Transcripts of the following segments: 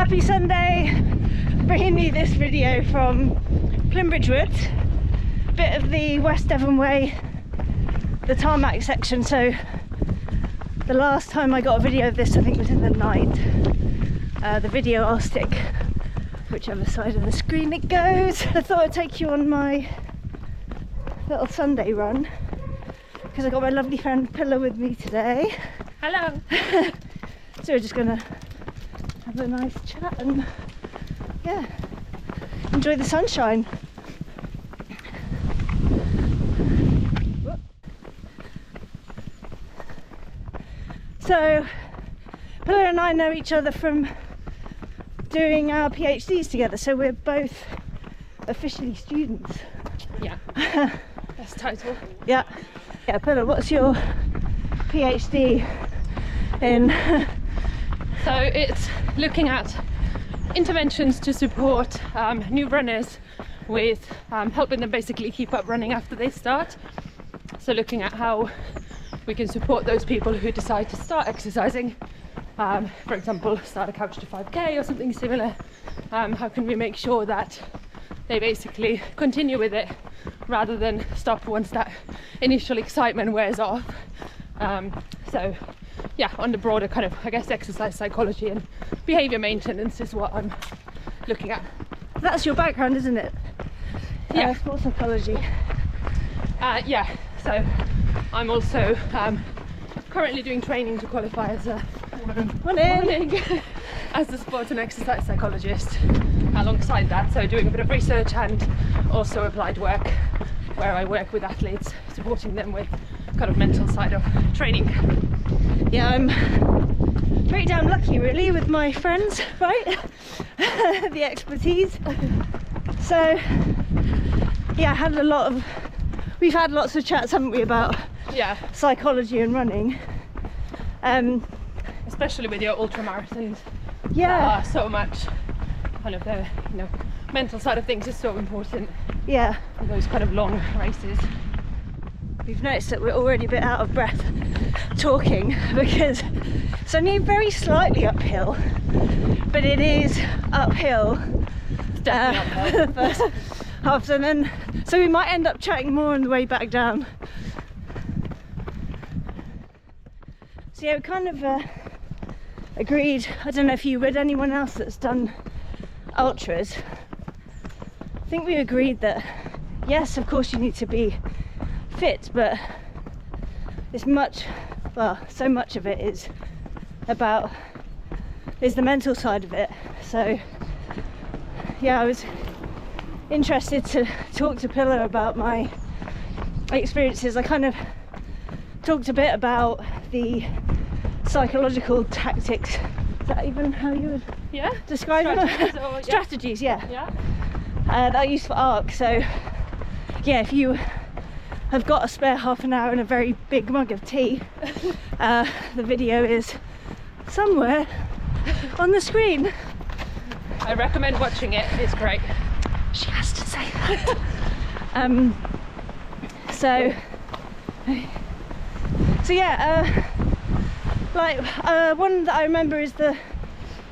Happy Sunday! Bringing you this video from Plym Woods, a bit of the West Devon Way, the tarmac section. So the last time I got a video of this, I think, was in the night. The video I'll stick whichever side of the screen it goes. I thought I'd take you on my little Sunday run because I got my lovely friend Pille with me today. Hello! So we're just gonna have a nice chat and yeah, enjoy the sunshine. So Pille and I know each other from doing our PhDs together, so we're both officially students. Yeah, that's title. Yeah. Yeah, Pille, what's your PhD in? So it's looking at interventions to support new runners with helping them basically keep up running after they start. So looking at how we can support those people who decide to start exercising, for example, start a couch to 5k or something similar. How can we make sure that they basically continue with it rather than stop once that initial excitement wears off. So yeah, on the broader kind of, I guess, exercise psychology and behaviour maintenance is what I'm looking at. That's your background, isn't it? Yeah. Sports psychology. Yeah, so I'm also currently doing training to qualify as a as a sports and exercise psychologist alongside that, so doing a bit of research and also applied work where I work with athletes, supporting them with kind of mental side of training. Yeah, I'm pretty damn lucky really with my friends, right? The expertise. So yeah, we've had lots of chats, haven't we, about psychology and running. Especially with your ultramarathons. Yeah. So much kind of the mental side of things is so important. Yeah. For those kind of long races. We've noticed that we're already a bit out of breath talking because it's only very slightly uphill, but it is uphill. It's definitely uphill. The first half, and then so we might end up chatting more on the way back down. So yeah, we kind of agreed. I don't know if you with anyone else that's done ultras. I think we agreed that yes, of course you need to be fit, but so much of it is the mental side of it. So yeah, I was interested to talk to Pille about my experiences. I kind of talked a bit about the psychological tactics. Is that even how you would describe them? Strategies, yeah. That I use for ARC. So yeah, if you have got a spare half an hour and a very big mug of tea, the video is somewhere on the screen. I recommend watching it, it's great. She has to say that. So yeah, one that I remember is the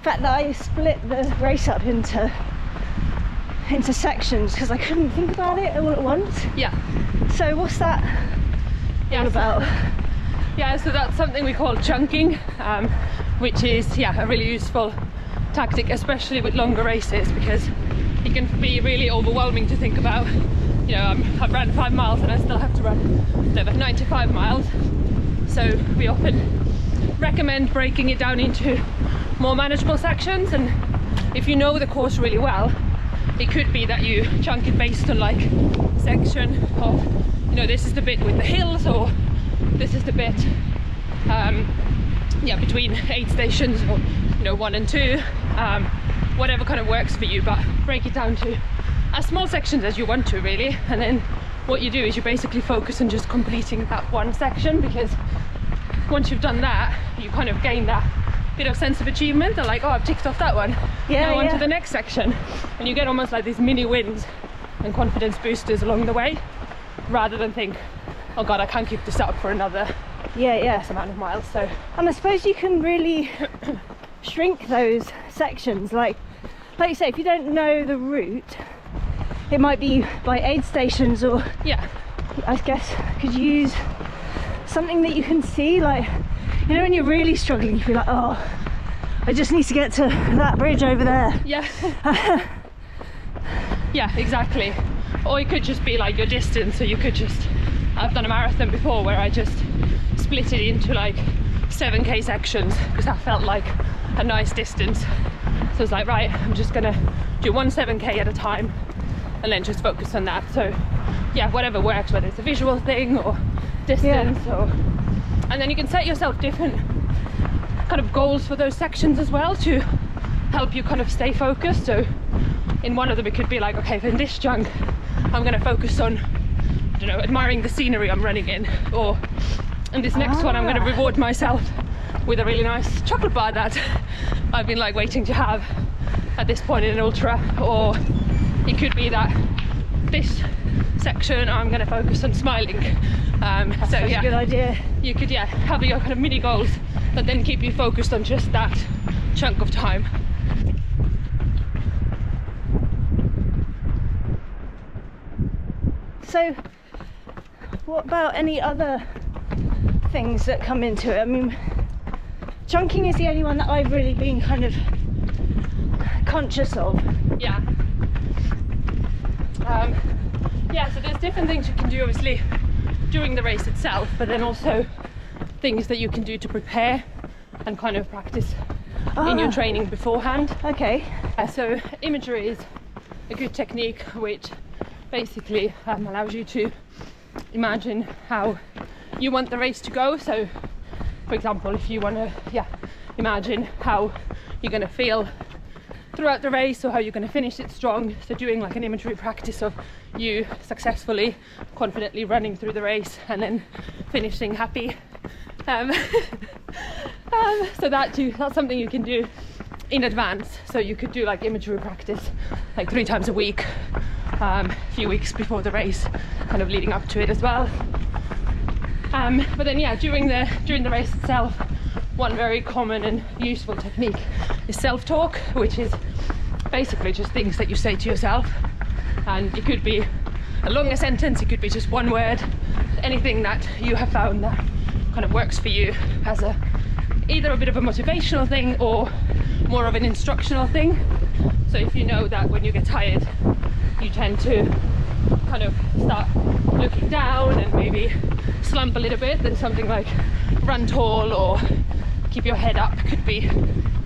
fact that I split the race up into sections because I couldn't think about it all at once. Yeah. So what's that all about? Yeah, so that's something we call chunking, which is a really useful tactic, especially with longer races, because it can be really overwhelming to think about. I've run 5 miles and I still have to run 95 miles. So we often recommend breaking it down into more manageable sections, and if you know the course really well, it could be that you chunk it based on like section of, this is the bit with the hills, or this is the bit between 8 stations, or 1 and 2, whatever kind of works for you, but break it down to as small sections as you want to, really. And then what you do is you basically focus on just completing that one section, because once you've done that, you kind of gain that bit of sense of achievement. They're like, oh, I've ticked off that one, now on to the next section, and you get almost like these mini wins and confidence boosters along the way, rather than think, oh god, I can't keep this up for another X amount of miles. So, and I suppose you can really shrink those sections. Like you say, if you don't know the route, it might be by aid stations, or Yeah. I guess could use something that you can see, like, you know, when you're really struggling, you feel like, oh, I just need to get to that bridge over there. Yeah. Yeah, exactly. Or it could just be like your distance, or you could just, I've done a marathon before where I just split it into like 7k sections because that felt like a nice distance. So it's like, right, I'm just gonna do 1 7k at a time and then just focus on that. So yeah, whatever works, whether it's a visual thing or distance, or, and then you can set yourself different kind of goals for those sections as well to help you kind of stay focused. So in one of them it could be like, okay, for this chunk I'm going to focus on, I don't know, admiring the scenery I'm running in, or in this next one I'm going to reward myself with a really nice chocolate bar that I've been like waiting to have at this point in an ultra. Or it could be that this section I'm going to focus on smiling. That's such a good idea. You could have your kind of mini goals that then keep you focused on just that chunk of time. So what about any other things that come into it? I mean, chunking is the only one that I've really been kind of conscious of. Yeah. So there's different things you can do obviously during the race itself, but then also things that you can do to prepare and kind of practice in your training beforehand. Okay. So imagery is a good technique which basically allows you to imagine how you want the race to go. So for example, if you want to imagine how you're going to feel throughout the race, or how you're going to finish it strong, so doing like an imagery practice of you successfully, confidently running through the race and then finishing happy. So that's something you can do in advance. So you could do like imagery practice like 3 times a week, a few weeks before the race, kind of leading up to it as well. But then during the race itself, one very common and useful technique is self-talk, which is basically just things that you say to yourself, and it could be a longer sentence, it could be just one word, anything that you have found that kind of works for you as either a bit of a motivational thing or more of an instructional thing. So if you know that when you get tired you tend to kind of start looking down and maybe slump a little bit, then something like run tall or keep your head up could be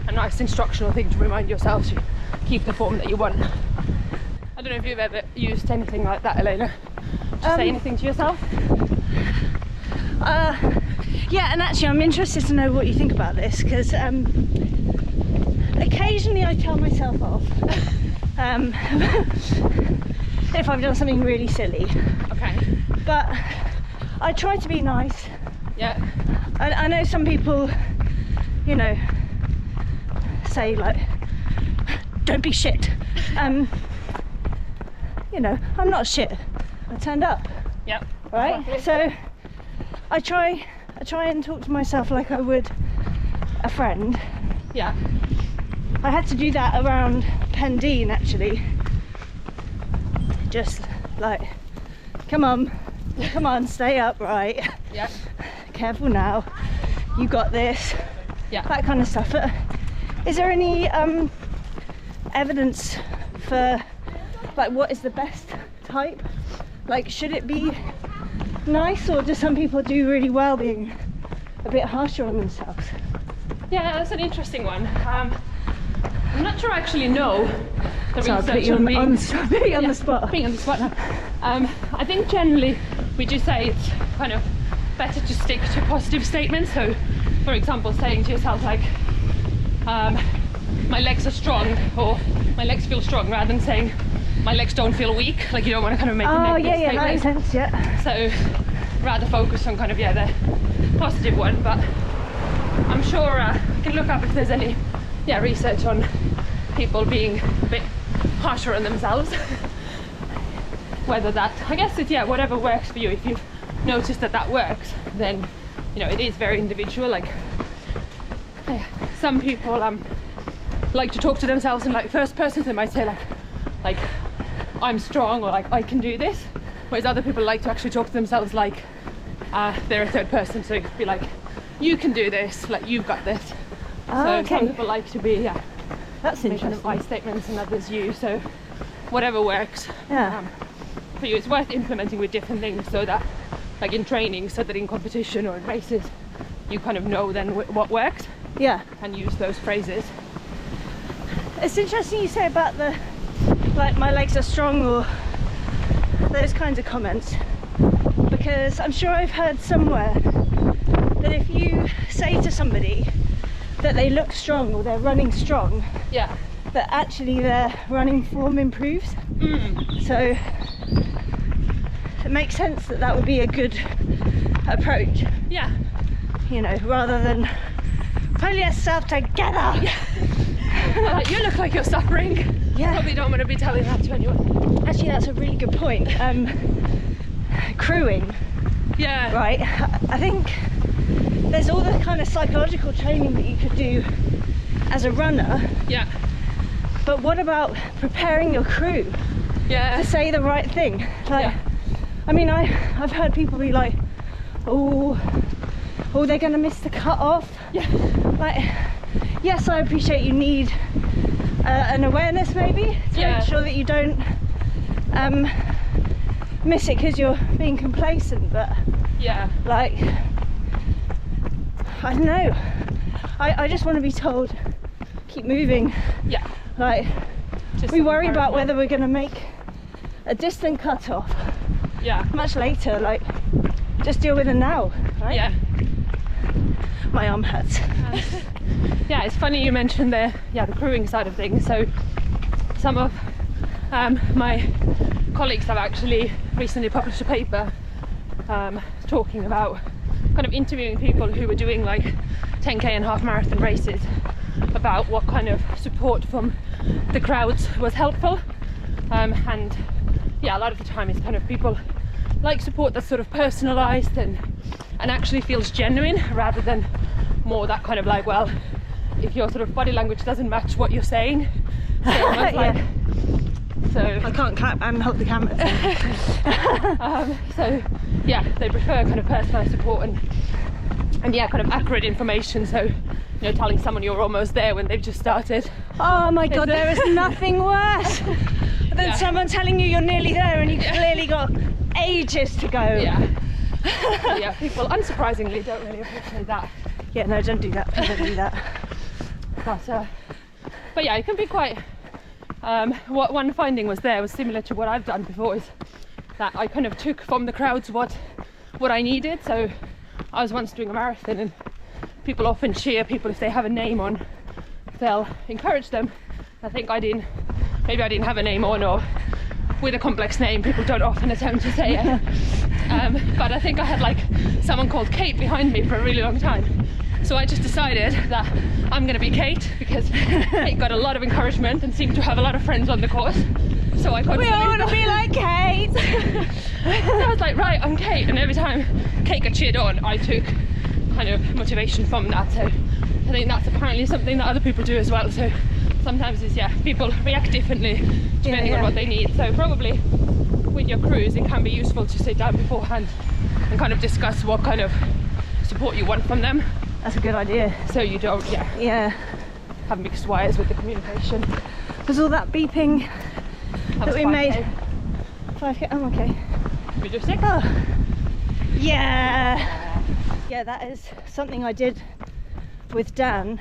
a nice instructional thing to remind yourself to keep the form that you want. I don't know if you've ever used anything like that, Elena. Just say anything to yourself. Yeah, and actually I'm interested to know what you think about this, because occasionally I tell myself off if I've done something really silly. Okay. But I try to be nice. Yeah. I know some people, you know, say like, don't be shit. You know, I'm not shit. I turned up. Yep. Right? Exactly. So I try and talk to myself like I would a friend. Yeah. I had to do that around Pendine actually. Just like, come on, stay upright. Yeah. Careful now, you got this. Yeah. That kind of stuff. But is there any evidence for like what is the best type? Like, should it be nice, or do some people do really well being a bit harsher on themselves? Yeah, that's an interesting one. I'm not sure I actually know the So I'll research put you on being on the spot. Being on the spot now. I think generally we do say it's kind of better to stick to positive statements. So, for example, saying to yourself like, my legs are strong, or my legs feel strong, rather than saying my legs don't feel weak. Like, you don't want to kind of make a negative statement. That makes sense. Yeah. So rather focus on kind of the positive one. But I'm sure I can look up if there's any research on people being a bit harsher on themselves. Whether that, I guess it's whatever works for you. If you've noticed that works, then it is very individual. Like some people like to talk to themselves in like first person. They might say like I'm strong, or like I can do this, whereas other people like to actually talk to themselves like they're a third person, so it could be like you can do this, like you've got this. So okay. some people like to be That's making interesting. I statements and others you, so whatever works for you. It's worth implementing with different things, so that like in training, so that in competition or in races you kind of know then what works Yeah. and use those phrases. It's interesting you say about the like my legs are strong or those kinds of comments, because I'm sure I've heard somewhere that if you say to somebody that they look strong or they're running strong, Yeah. that actually their running form improves. So it makes sense that that would be a good approach, Yeah. you know, rather than pull yourself together. Like, you look like you're suffering. Yeah. Probably don't want to be telling that to anyone. Actually, that's a really good point. Crewing, Yeah. right? I think there's all the kind of psychological training that you could do as a runner, Yeah. but what about preparing your crew Yeah. to say the right thing? Like, Yeah. I mean, I've heard people be like, oh, they're gonna miss the cut off. Yeah. Like, yes, I appreciate you need an awareness maybe to Yeah. make sure that you don't miss it because you're being complacent, but Yeah. like, I don't know, I just want to be told keep moving. Yeah. Like, Just we some worry about encouragement. whether we're going to make a distant cut off Yeah. much later. Like, just deal with it now, right? Yeah. My arm hurts. Yeah, it's funny you mentioned the crewing side of things. So some of my colleagues have actually recently published a paper talking about kind of interviewing people who were doing like 10k and half marathon races about what kind of support from the crowds was helpful, and yeah, a lot of the time it's kind of people like support that's sort of personalized and actually feels genuine, rather than more that kind of like, well, if your sort of body language doesn't match what you're saying, so almost like, so I can't clap and hold the camera. so yeah, they prefer kind of personalised support and yeah, kind of accurate information. So, you know, telling someone you're almost there when they've just started. Oh my god, there is nothing worse than Yeah. someone telling you you're nearly there and you've clearly got ages to go. Yeah. Yeah, people unsurprisingly don't really appreciate that. Yeah, no, don't do that. Please don't do that. But yeah, it can be quite. What one finding was similar to what I've done before, is that I kind of took from the crowds what I needed. So I was once doing a marathon, and people often cheer people if they have a name on. They'll encourage them. I think maybe I didn't have a name on, or with a complex name, people don't often attempt to say it. But I think I had like someone called Kate behind me for a really long time. So I just decided that I'm going to be Kate, because Kate got a lot of encouragement and seemed to have a lot of friends on the course. So I got. We all want to be like Kate. So I was like, right, I'm Kate, and every time Kate got cheered on, I took kind of motivation from that. So I think that's apparently something that other people do as well. So sometimes it's, people react differently depending on what they need. So probably with your crews, it can be useful to sit down beforehand and kind of discuss what kind of support you want from them. That's a good idea. So you don't, have mixed wires with the communication. Was all that beeping that we made? 5k. Oh, okay. We do 6. Oh, yeah. Yeah, that is something I did with Dan.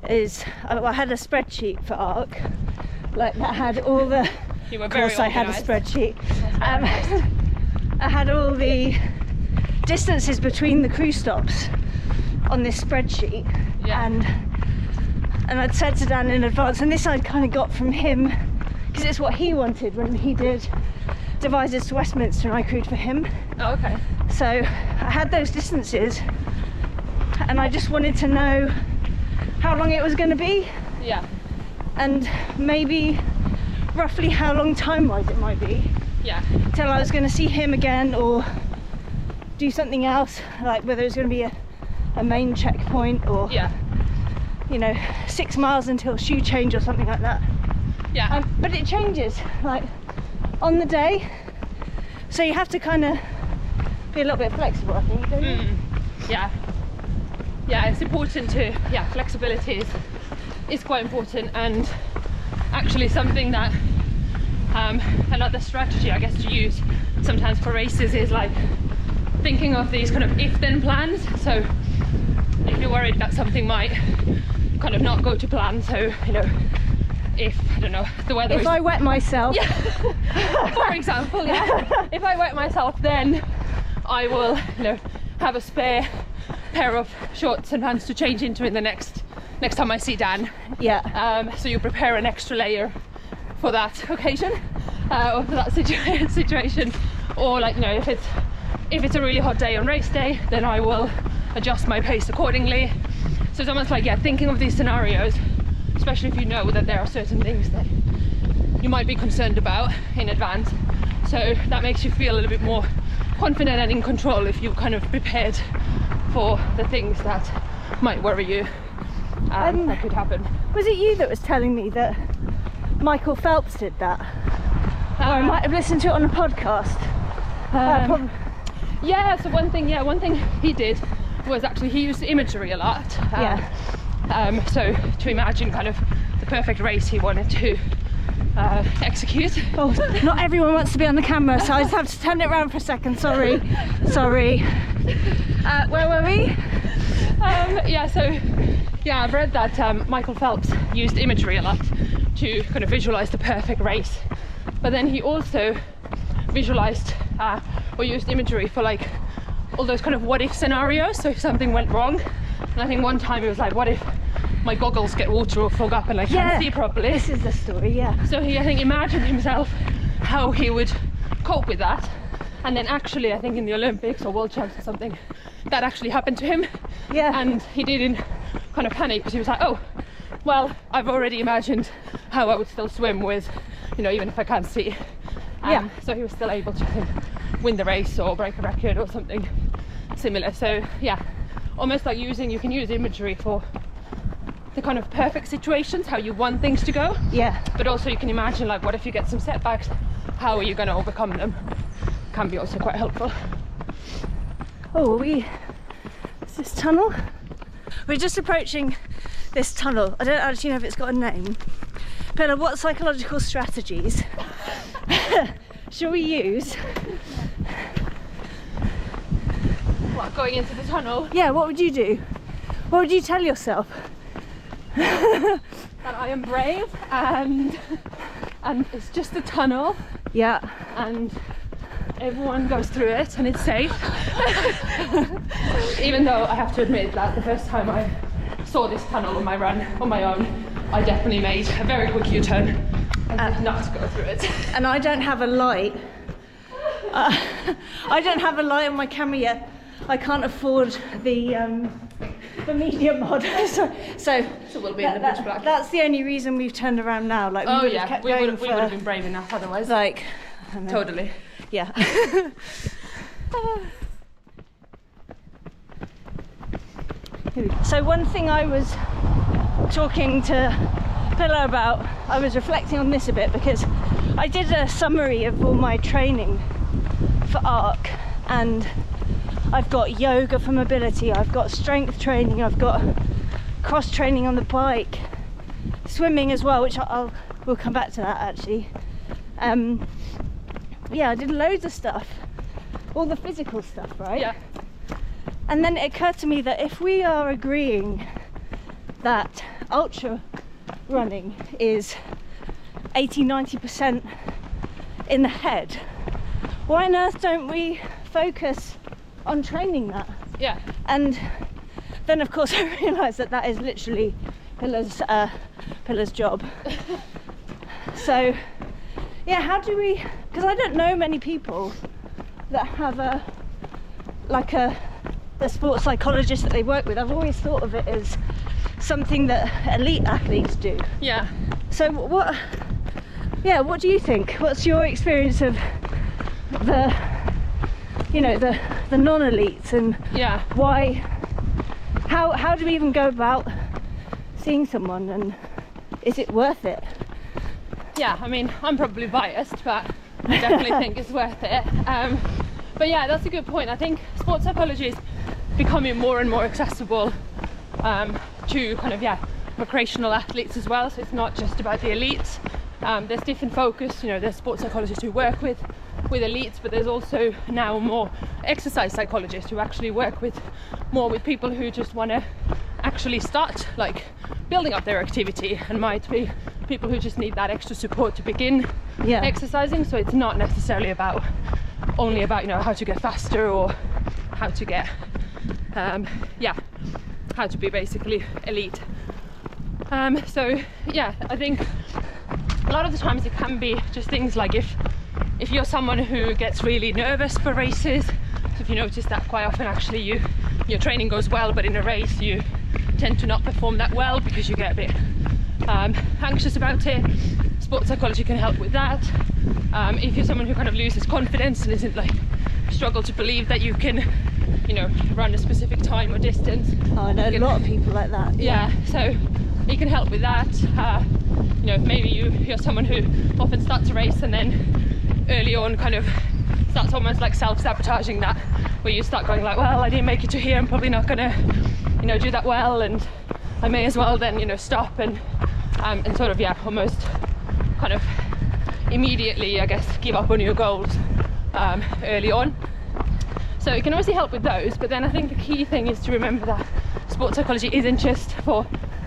I had a spreadsheet for ARC, like that had all the. You were Of very course, I had a organised. spreadsheet. I had all the distances between the crew stops on this spreadsheet, and I'd said to Dan in advance, and this I'd kind of got from him because it's what he wanted when he did Devizes to Westminster, and I crewed for him. Oh, okay. So I had those distances, and I just wanted to know how long it was going to be, Yeah. and maybe roughly how long time-wise it might be, Yeah. till I was going to see him again or do something else, like whether it's going to be a main checkpoint or Yeah. you know, 6 miles until shoe change or something like that. Yeah. But it changes like on the day, so you have to kind of be a little bit flexible, I think, don't you? Yeah, it's important to, flexibility is quite important, and actually something that another strategy I guess to use sometimes for races is like thinking of these kind of if-then plans. So if you're worried that something might kind of not go to plan, so you know, if I don't know, the weather if I wet myself, for example, if I wet myself, then I will, you know, have a spare pair of shorts and pants to change into in the next time I see Dan. So you prepare an extra layer for that occasion, or for that situation. Or like, you know, if it's a really hot day on race day, then I will adjust my pace accordingly. So it's almost like, thinking of these scenarios, especially if you know that there are certain things that you might be concerned about in advance. So that makes you feel a little bit more confident and in control if you've kind of prepared for the things that might worry you that could happen. Was it you that was telling me that Michael Phelps did that? Or I might have listened to it on a podcast. So one thing he did was actually he used imagery a lot. So to imagine kind of the perfect race he wanted to execute. Oh, not everyone wants to be on the camera, so I just have to turn it around for a second. Sorry. Where were we? I've read that Michael Phelps used imagery a lot to kind of visualize the perfect race, but then he also visualized or used imagery for like all those kind of what if scenarios. So if something went wrong, and I think one time it was like, what if my goggles get water or fog up and I can't see properly? This is the story, So he, I think, imagined himself how he would cope with that, and then actually I think in the Olympics or World Champs or something, that actually happened to him. And he didn't kind of panic because he was like, oh well, I've already imagined how I would still swim with, you know, even if I can't see. So he was still able to, I think, win the race or break a record or something similar. So almost like you can use imagery for the kind of perfect situations, how you want things to go. But also you can imagine, like, what if you get some setbacks, how are you going to overcome them? Can be also quite helpful. Is this tunnel? We're just approaching this tunnel. I don't actually know if it's got a name. Pille, what psychological strategies shall we use? What, going into the tunnel? Yeah, what would you do? What would you tell yourself? That I am brave and it's just a tunnel. And everyone goes through it and it's safe. Even though I have to admit that the first time I saw this tunnel on my run on my own, I definitely made a very quick U-turn and did not go through it. And I don't have a light. I don't have a light on my camera yet. I can't afford the medium mod. so we'll be in the pitch black. That's the only reason we've turned around now. Like, we would have been brave enough otherwise. Like, totally. So one thing I was talking to Pille about, I was reflecting on this a bit because I did a summary of all my training for ARC, and I've got yoga for mobility, I've got strength training, I've got cross training on the bike, swimming as well, which we'll come back to that actually. I did loads of stuff, all the physical stuff, right? And then it occurred to me that if we are agreeing that ultra running is 80-90% in the head, why on earth don't we focus on training that? And then of course I realised that is literally Pille's job. So how do we, because I don't know many people that have the sports psychologist that they work with. I've always thought of it as something that elite athletes do. So what do you think? What's your experience of the non-elites, and why, how do we even go about seeing someone, and is it worth it? Yeah, I mean, I'm probably biased, but I definitely think it's worth it. But yeah, that's a good point. I think sports psychology is becoming more and more accessible to kind of, recreational athletes as well. So it's not just about the elites. There's different focus, you know, there's sports psychologists who work with elites, but there's also now more exercise psychologists who actually work with people who just want to actually start like building up their activity, and might be people who just need that extra support to begin exercising. So it's not necessarily only about you know, how to get faster or how to get how to be basically elite. So yeah, I think a lot of the times it can be just things like if you're someone who gets really nervous for races, so if you notice that quite often actually your training goes well, but in a race you tend to not perform that well because you get a bit anxious about it, sports psychology can help with that. If you're someone who kind of loses confidence and isn't like struggle to believe that you can, you know, run a specific time or distance. Oh, I know a lot of people like that. Yeah, so it can help with that. You know, maybe you're someone who often starts a race and then early on kind of starts almost like self-sabotaging that, where you start going like, well, I didn't make it to here, I'm probably not gonna, you know, do that well, and I may as well then, you know, stop and sort of almost kind of immediately, I guess, give up on your goals early on. So it can obviously help with those, but then I think the key thing is to remember that sports psychology isn't just for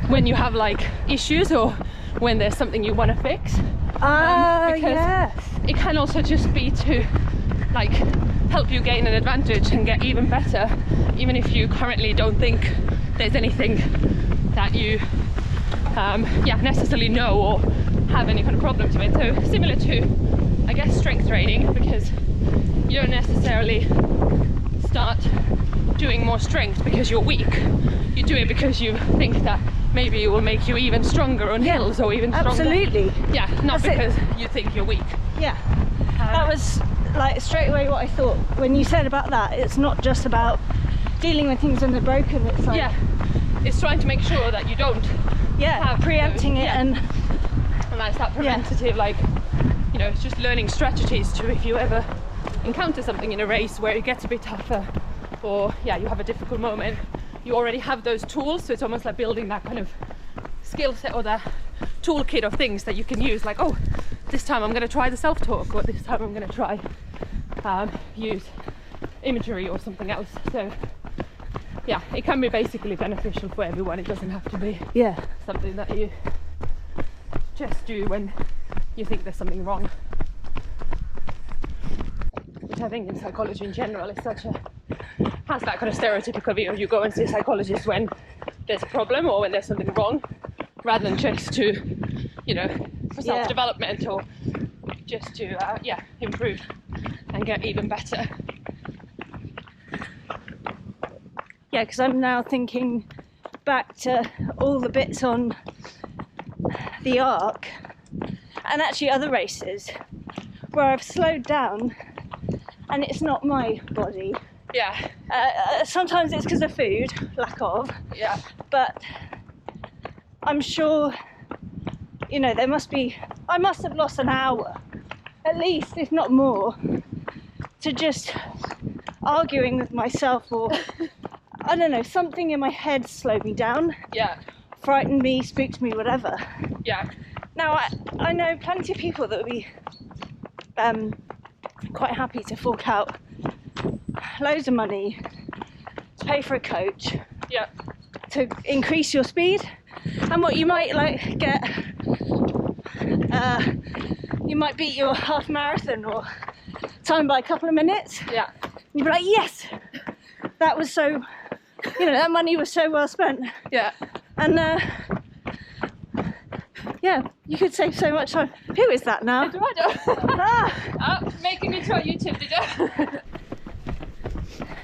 when you have like issues or when there's something you want to fix. Because yes. it can also just be to like help you gain an advantage and get even better, even if you currently don't think there's anything that you necessarily know or have any kind of problems with. So similar to, I guess, strength training, because you don't necessarily start doing more strength because you're weak. You do it because you think that maybe it will make you even stronger on hills or even stronger. Absolutely. Yeah, not because you think you're weak. Yeah. That was like straight away what I thought when you said about that. It's not just about dealing with things when they're broken. It's like it's trying to make sure that you don't have preempting those, it and that's that preventative like, you know, it's just learning strategies to, if you ever encounter something in a race where it gets a bit tougher or you have a difficult moment, you already have those tools. So it's almost like building that kind of skill set or that toolkit of things that you can use, like, oh, this time I'm going to try the self-talk, or this time I'm going to try use imagery or something else. So yeah, it can be basically beneficial for everyone. It doesn't have to be something that you just do when you think there's something wrong, which I think in psychology in general is has that kind of stereotypical view of you go and see a psychologist when there's a problem or when there's something wrong, rather than just to, you know, for self-development or just to improve and get even better. yeah, because I'm now thinking back to all the bits on the Arc and actually other races where I've slowed down and it's not my body. Sometimes it's because of food, lack of. But I'm sure, you know, I must have lost an hour, at least, if not more, to just arguing with myself, or I don't know, something in my head slowed me down. Frightened me, spooked me, whatever. Now I know plenty of people that would be quite happy to fork out loads of money to pay for a coach to increase your speed, and what you might like get you might beat your half marathon or time by a couple of minutes. You'd be like, yes, that was so, you know, that money was so well spent. And you could save so much time. Who is that now? Making me try YouTube, did you?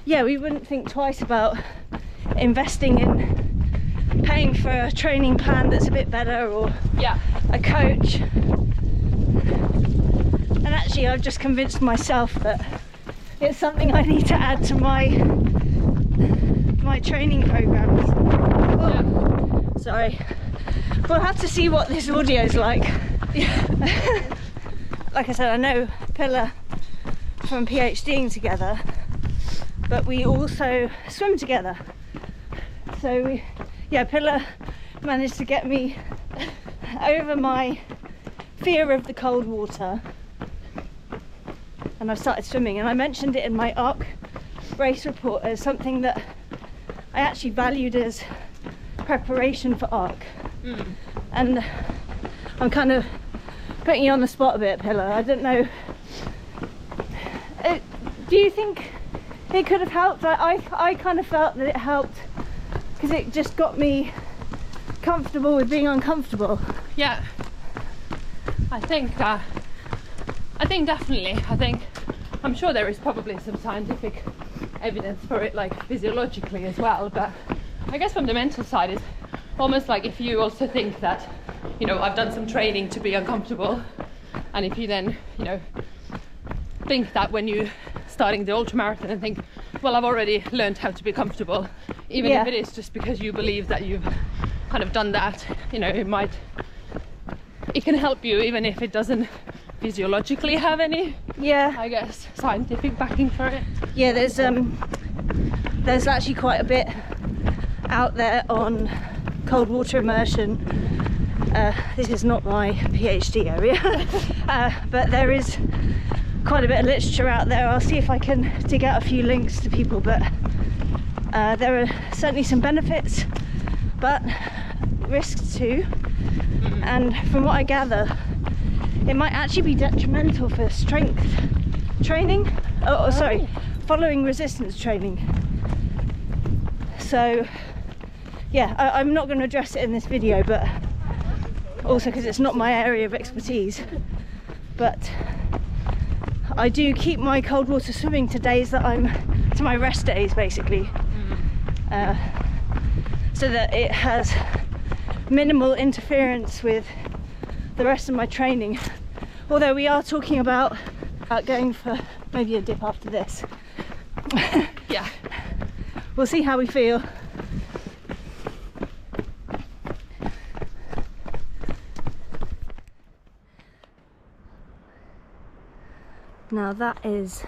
Yeah, we wouldn't think twice about investing in paying for a training plan that's a bit better, or a coach. And actually I've just convinced myself that it's something I need to add to my training programs. Sorry, We'll have to see what this audio's like. Like I said, I know Pille from PhDing together, but we also swim together. So Pille managed to get me over my fear of the cold water, and I've started swimming. And I mentioned it in my ARC race report as something that I actually valued as preparation for ARC. And I'm kind of putting you on the spot a bit, Pille. I don't know, do you think it could have helped? I kind of felt that it helped because it just got me comfortable with being uncomfortable. Yeah, I think definitely. I'm sure there is probably some scientific evidence for it, like physiologically as well, but I guess from the mental side, it's almost like if you also think that, you know, I've done some training to be uncomfortable, and if you then, you know, think that when you starting the ultramarathon and think, well, I've already learned how to be comfortable, even if it is just because you believe that you've kind of done that, you know, it can help you even if it doesn't physiologically have any, I guess, scientific backing for it. Yeah, there's actually quite a bit out there on cold water immersion. This is not my PhD area, but there is quite a bit of literature out there. I'll see if I can dig out a few links to people, but there are certainly some benefits, but risks too. And from what I gather, it might actually be detrimental for strength training, following resistance training. So I'm not going to address it in this video, but also because it's not my area of expertise, but I do keep my cold water swimming to days that to my rest days basically, so that it has minimal interference with the rest of my training. Although we are talking about going for maybe a dip after this. Yeah, we'll see how we feel. Now that is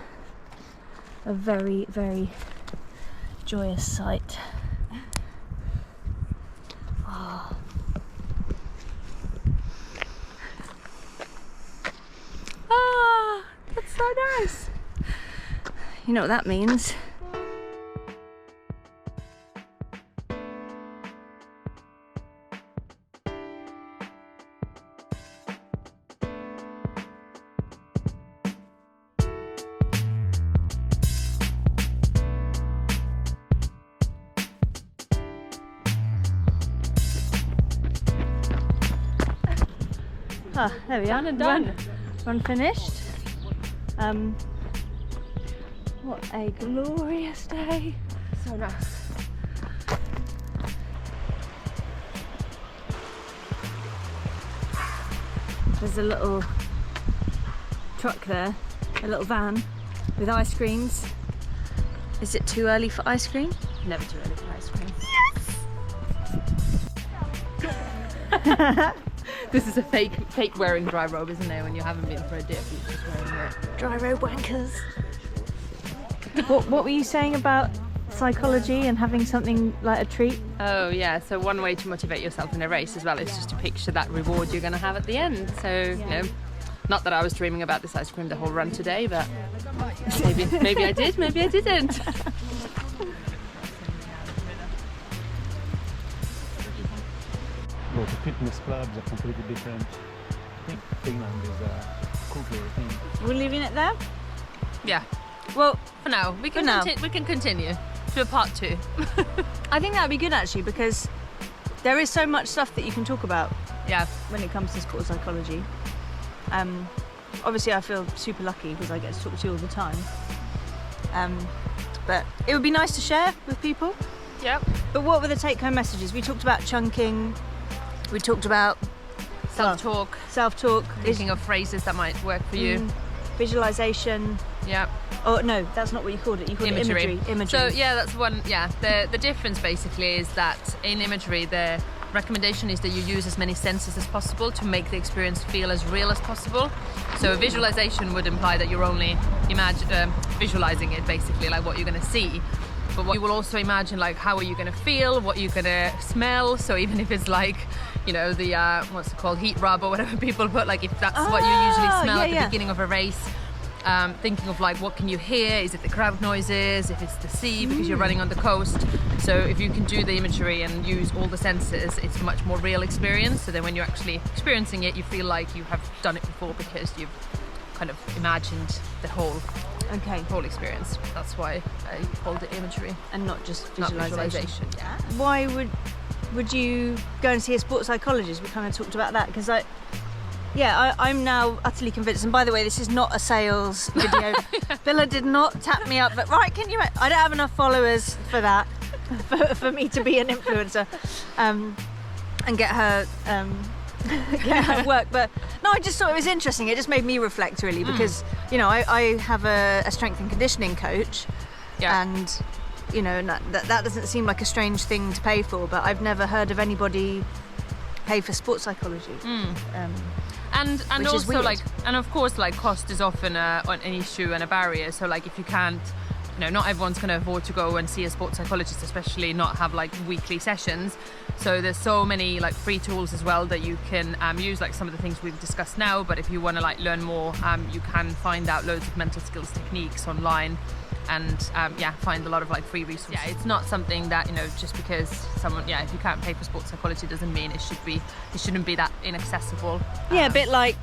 a very, very joyous sight. Oh. Ah, that's so nice. You know what that means? Ah, there we are. Done and done. Run finished. What a glorious day. So nice. There's a little truck there, a little van with ice creams. Is it too early for ice cream? Never too early for ice cream. Yes! This is a fake wearing dry robe, isn't it? When you haven't been for a dip, you're just wearing it. Dry robe wankers. What were you saying about psychology and having something like a treat? Oh yeah, so one way to motivate yourself in a race as well is just to picture that reward you're going to have at the end. So, you know, not that I was dreaming about this ice cream the whole run today, but maybe I did, maybe I didn't. Well, the fitness clubs are completely different. I think Finland is a cooler thing. We're leaving it there? Yeah. Well, for now. We can continue to a part 2. I think that would be good actually, because there is so much stuff that you can talk about. Yeah. When it comes to sports psychology. Obviously I feel super lucky because I get to talk to you all the time. But it would be nice to share with people. Yeah. But what were the take-home messages? We talked about chunking. We talked about self-talk. Self-talk. Thinking of phrases that might work for you. Visualization. Yeah. Oh no, that's not what you called it. You called it imagery. So yeah, that's one. Yeah. The difference basically is that in imagery, the recommendation is that you use as many senses as possible to make the experience feel as real as possible. So visualization would imply that you're only visualizing it, basically, like what you're going to see. But what you will also imagine, like, how are you going to feel, what you're going to smell. So even if it's like, you know, the what's it called, heat rub or whatever people put, like if that's what you usually smell at the beginning of a race. Thinking of like, what can you hear? Is it the crowd noises? If it's the sea because you're running on the coast? So if you can do the imagery and use all the senses, it's a much more real experience. So then when you're actually experiencing it, you feel like you have done it before because you've kind of imagined the whole experience. That's why I called it imagery And not just not visualization. Yeah. Why would you go and see a sports psychologist? We kind of talked about that because I'm now utterly convinced. And by the way, this is not a sales video. Pille did not tap me up, but right, I don't have enough followers for that, for me to be an influencer and get her work. But no, I just thought it was interesting. It just made me reflect, really, because you know, I have a strength and conditioning coach, and you know, that doesn't seem like a strange thing to pay for, but I've never heard of anybody pay for sports psychology. And which is also weird. like, and of course, like, cost is often an issue and a barrier. So like, if you can't, you know, not everyone's going to afford to go and see a sports psychologist, especially not have like weekly sessions. So there's so many like free tools as well that you can use, like some of the things we've discussed now. But if you want to like learn more, you can find out loads of mental skills techniques online. And find a lot of like free resources. Yeah, it's not something that, you know, just because someone, if you can't pay for sports psychology doesn't mean it shouldn't be that inaccessible. A bit like,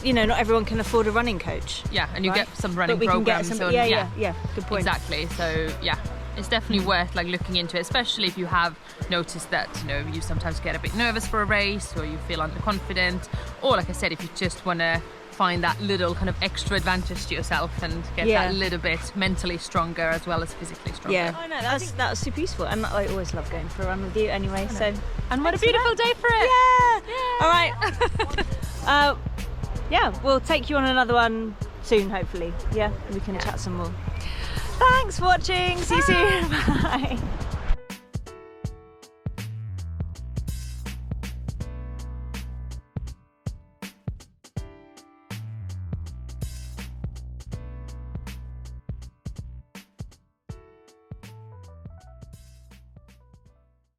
you know, not everyone can afford a running coach. Yeah, and you right? get some running but we programs. Can get some, good point. Exactly. So it's definitely worth like looking into it, especially if you have noticed that, you know, you sometimes get a bit nervous for a race, or you feel underconfident, or like I said, if you just want to find that little kind of extra advantage to yourself and get that little bit mentally stronger as well as physically stronger. Yeah, I know, that was super useful, and I always love going for a run with you anyway. So, and what a beautiful day for it! Yeah. All right. We'll take you on another one soon, hopefully. Yeah, we can chat some more. Thanks for watching. See you soon. Bye.